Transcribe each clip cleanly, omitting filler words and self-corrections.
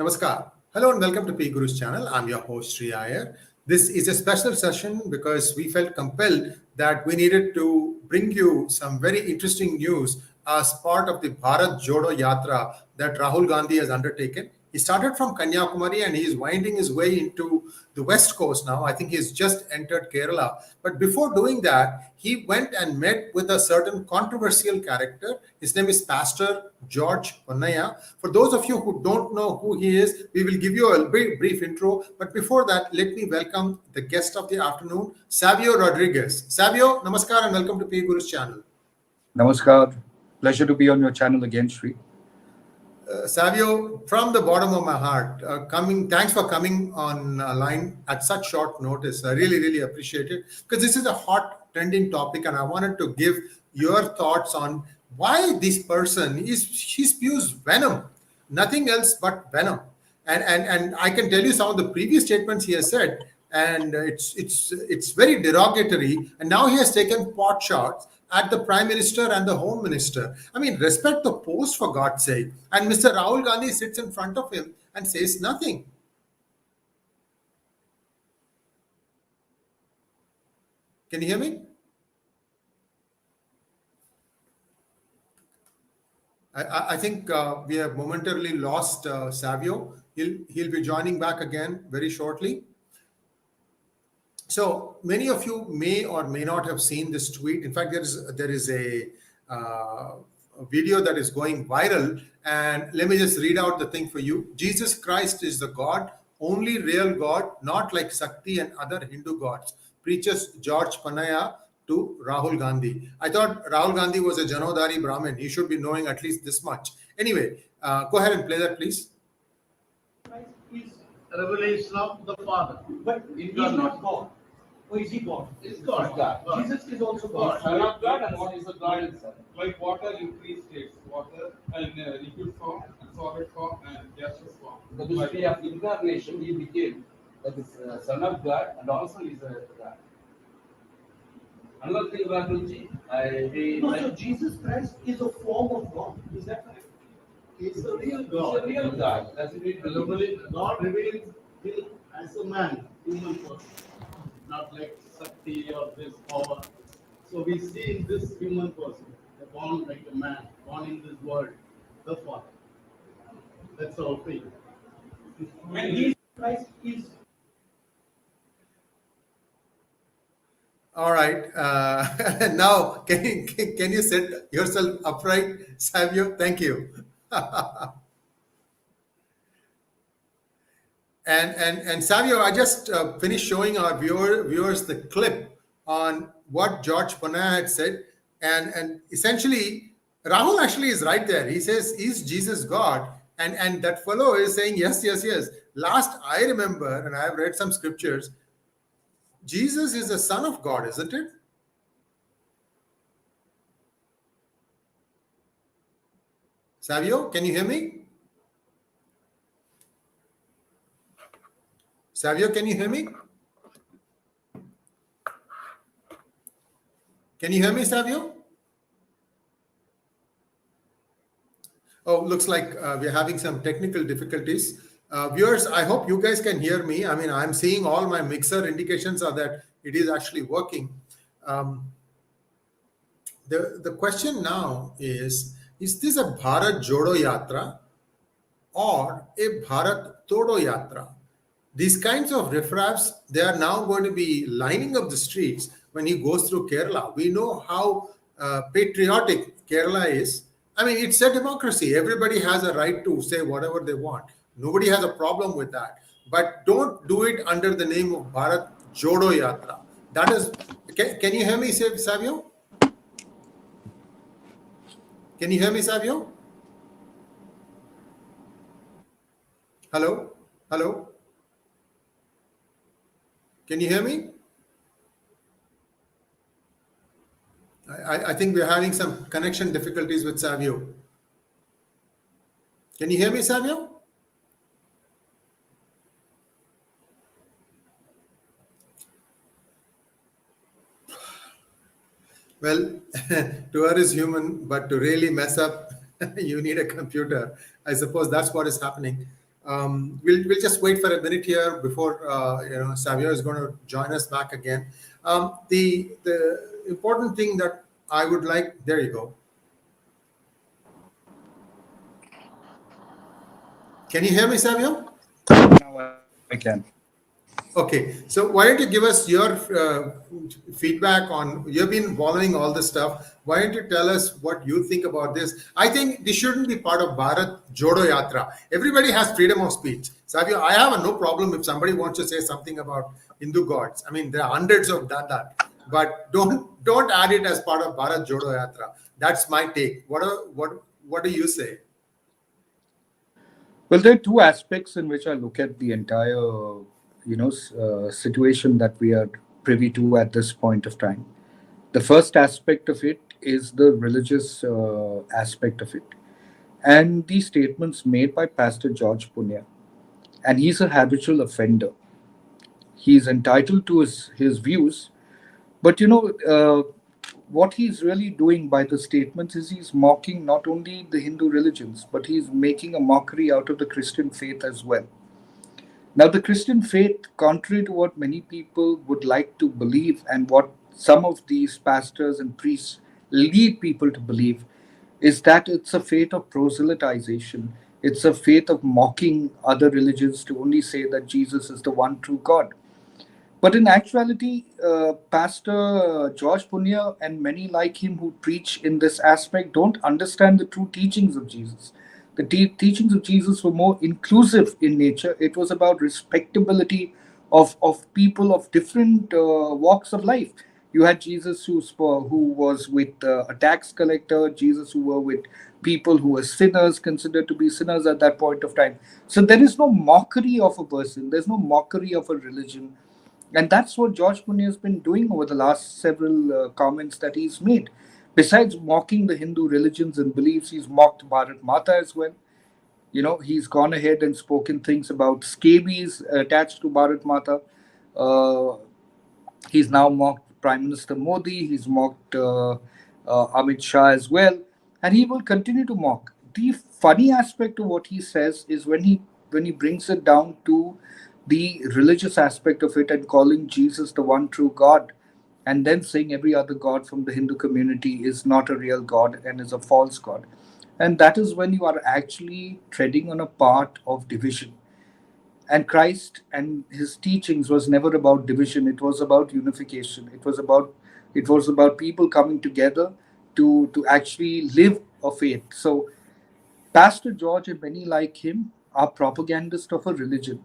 Namaskar. Hello and welcome to PGurus channel. I'm your host 𝙒𝙧𝙤𝙪 Iyer. This is a special session because we felt compelled that we needed to bring you some very interesting news as part of the Bharat Jodo Yatra that Rahul Gandhi has undertaken. He started from Kanyakumari and he is winding his way into the west coast now. I think he's just entered Kerala. But before doing that, he went and met with a certain controversial character. His name is Pastor George Ponnaiah. For those of you who don't know who he is, we will give you a brief intro. But before that, let me welcome the guest of the afternoon, Savio Rodriguez. Savio, namaskar and welcome to PGurus channel. Namaskar. Pleasure to be on your channel again, Sri. Savio, from the bottom of my heart, thanks for coming online at such short notice. I really appreciate it because this is a hot trending topic and I wanted to give your thoughts on why this person he spews venom, nothing else but venom. And I can tell you some of the previous statements he has said, and it's very derogatory. And now he has taken pot shots at the Prime Minister and the Home Minister. I mean, respect the post for God's sake. And Mr. Rahul Gandhi sits in front of him and says nothing. Can you hear me? I think we have momentarily lost Savio. He'll be joining back again very shortly. So many of you may or may not have seen this tweet. In fact, there is a video that is going viral. And let me just read out the thing for you. Jesus Christ is the God, only real God, not like Sakti and other Hindu gods. Preaches George Ponnaiah to Rahul Gandhi. I thought Rahul Gandhi was a Janodari Brahmin. He should be knowing at least this much. Anyway, go ahead and play that, please. Christ is a revelation of the Father. But he's not God. Or is he God? Is God. Jesus is also God. Son of God, and what is the God himself? Like water in three states: water in liquid form, solid form, and gaseous form. The mystery of incarnation, he became that is Son of God, and also is a God. Another thing, Rahulji, So Jesus Christ is a form of God. Is that right? He's the real God. He's the real God. That's it. God reveals him as a man, human person, not like Sakti or this power. So we see in this human person, born like a man, born in this world, the Father. That's our faith. And Jesus Christ is. All right. Now, can you set yourself upright, Savio? Thank you. And Savio, I just finished showing our viewers the clip on what George Ponnaiah had said, and essentially Rahul actually is right there. He says, "Is Jesus God?" And that fellow is saying, "Yes." Last I remember, and I have read some scriptures, Jesus is the Son of God, isn't it? Savio, can you hear me? Savio, can you hear me? Can you hear me, Savio? Oh, looks like we're having some technical difficulties. Viewers, I hope you guys can hear me. I mean, I'm seeing all my mixer indications are that it is actually working. The question now is this a Bharat Jodo Yatra or a Bharat Todo Yatra? These kinds of riffraffs, they are now going to be lining up the streets when he goes through Kerala. We know how patriotic Kerala is. I mean, it's a democracy. Everybody has a right to say whatever they want. Nobody has a problem with that. But don't do it under the name of Bharat Jodo Yatra. That is, can you hear me, Savio? Can you hear me, Savio? Hello? Can you hear me? I think we're having some connection difficulties with Savio. Can you hear me, Savio? Well, to err is human, but to really mess up, you need a computer. I suppose that's what is happening. We'll just wait for a minute here before Savio is going to join us back again. The important thing that I would like, there you go. Can you hear me, Savio? Now I can. Okay, so why don't you give us your feedback on, you've been following all this stuff. Why don't you tell us what you think about this? I think this shouldn't be part of Bharat Jodo Yatra. Everybody has freedom of speech. Savio, I have no problem if somebody wants to say something about Hindu gods. I mean, there are hundreds of that. But don't add it as part of Bharat Jodo Yatra. That's my take. What do you say? Well, there are two aspects in which I look at the entire, situation that we are privy to at this point of time. The first aspect of it is the religious aspect of it, and the statements made by Pastor George Ponnaiah. And he's a habitual offender. He's entitled to his views, but what he's really doing by the statements is he's mocking not only the Hindu religions, but he's making a mockery out of the Christian faith as well. Now, the Christian faith, contrary to what many people would like to believe and what some of these pastors and priests lead people to believe, is that it's a faith of proselytization. It's a faith of mocking other religions to only say that Jesus is the one true God. But in actuality, Pastor George Ponnaiah and many like him who preach in this aspect don't understand the true teachings of Jesus. The teachings of Jesus were more inclusive in nature. It was about respectability of people of different walks of life. You had Jesus who was with a tax collector, Jesus who were with people who were sinners, considered to be sinners at that point of time. So there is no mockery of a person, there's no mockery of a religion. And that's what George Ponnaiah has been doing over the last several comments that he's made. Besides mocking the Hindu religions and beliefs, he's mocked Bharat Mata as well. He's gone ahead and spoken things about scabies attached to Bharat Mata. Uh, he's now mocked Prime Minister Modi. He's mocked Amit Shah as well, and he will continue to mock. The funny aspect of what he says is when he brings it down to the religious aspect of it and calling Jesus the one true God, and then saying every other god from the Hindu community is not a real god and is a false god. And that is when you are actually treading on a part of division. And Christ and his teachings was never about division. It was about unification. It was about people coming together to actually live a faith. So Pastor George and many like him are propagandists of a religion.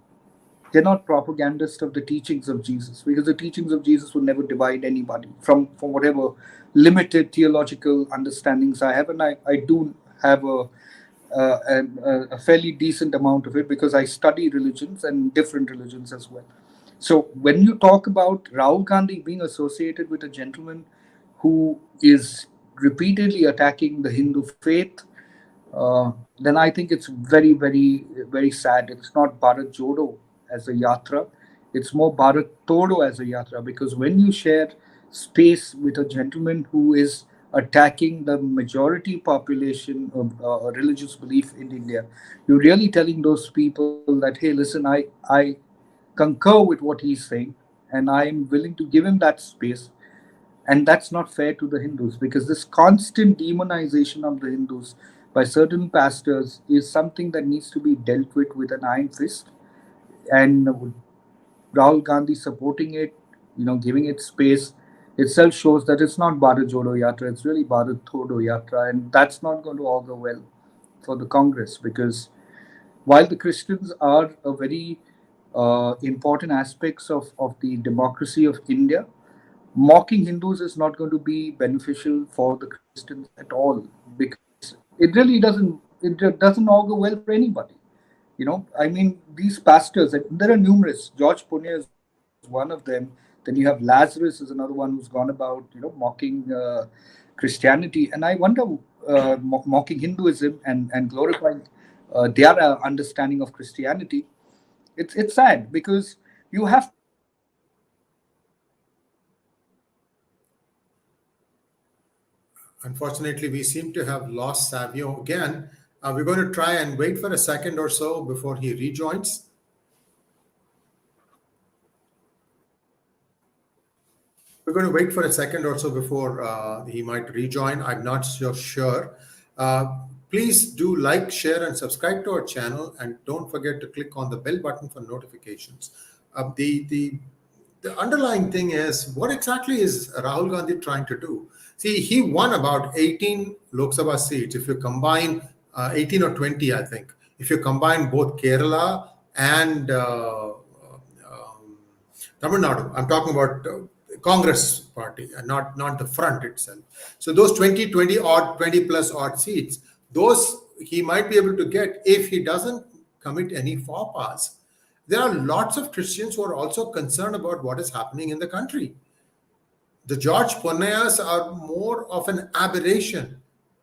They're not propagandists of the teachings of Jesus, because the teachings of Jesus will never divide anybody from whatever limited theological understandings I have. And I do have a fairly decent amount of it because I study religions and different religions as well. So when you talk about Rahul Gandhi being associated with a gentleman who is repeatedly attacking the Hindu faith, then I think it's very, very, very sad. It's not Bharat Jodo as a yatra. It's more Bharat Todo as a yatra, because when you share space with a gentleman who is attacking the majority population of religious belief in India, you're really telling those people that, hey, listen, I concur with what he's saying, and I'm willing to give him that space. And that's not fair to the Hindus, because this constant demonization of the Hindus by certain pastors is something that needs to be dealt with an iron fist. And Rahul Gandhi supporting it, giving it space itself shows that it's not Bharat Jodo Yatra, it's really Bharat Todo Yatra. And that's not going to augur well for the Congress, because while the Christians are a very important aspects of the democracy of India, mocking Hindus is not going to be beneficial for the Christians at all, because it doesn't augur well for anybody. I mean, these pastors, and there are numerous. George Ponnaiah is one of them. Then you have Lazarus is another one who's gone about mocking Christianity, and I wonder, mocking Hinduism and glorifying their understanding of Christianity. It's sad, because you have to understand that Unfortunately, we seem to have lost Savio again. We're going to try and wait for a second or so before he rejoins. We're going to wait for a second or so before he might rejoin. I'm not so sure. Please do like, share, and subscribe to our channel, and don't forget to click on the bell button for notifications. The underlying thing is, what exactly is Rahul Gandhi trying to do? See, he won about 18 Lok Sabha seats. If you combine 18 or 20, I think, if you combine both Kerala and Tamil Nadu, I'm talking about Congress party, and not the front itself. So those 20 plus odd seats, those he might be able to get if he doesn't commit any faux pas. There are lots of Christians who are also concerned about what is happening in the country. The George Ponnaiahs are more of an aberration.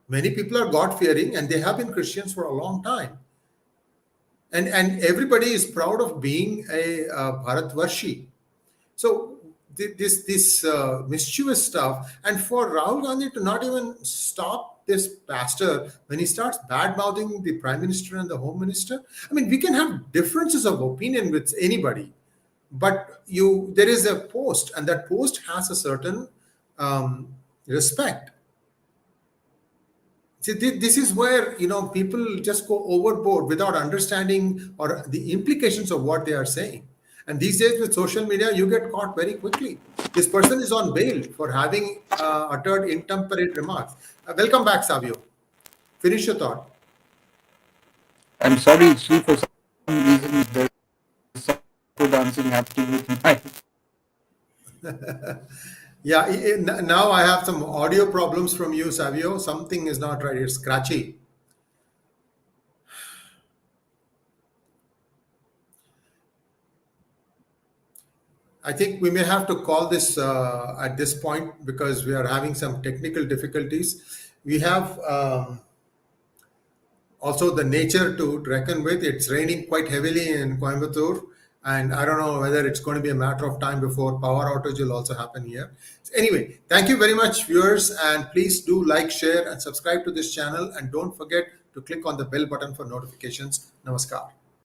Many people are God-fearing, and they have been Christians for a long time. And everybody is proud of being a Bharatvarshi. So this mischievous stuff, and for Rahul Gandhi to not even stop this pastor when he starts bad-mouthing the Prime Minister and the Home Minister. I mean, we can have differences of opinion with anybody, but there is a post, and that post has a certain respect. See, this is where people just go overboard without understanding or the implications of what they are saying. And these days with social media, you get caught very quickly. This person is on bail for having uttered intemperate remarks. Welcome back, Savio. Finish your thought. I'm sorry, Sri, for some reason there's some dancing happening with my. Yeah, now I have some audio problems from you, Savio. Something is not right. It's scratchy. I think we may have to call this at this point because we are having some technical difficulties. We have also the nature to reckon with. It's raining quite heavily in Coimbatore, and I don't know whether it's going to be a matter of time before power outage will also happen here. So anyway, thank you very much, viewers, and please do like, share, and subscribe to this channel, and don't forget to click on the bell button for notifications. Namaskar.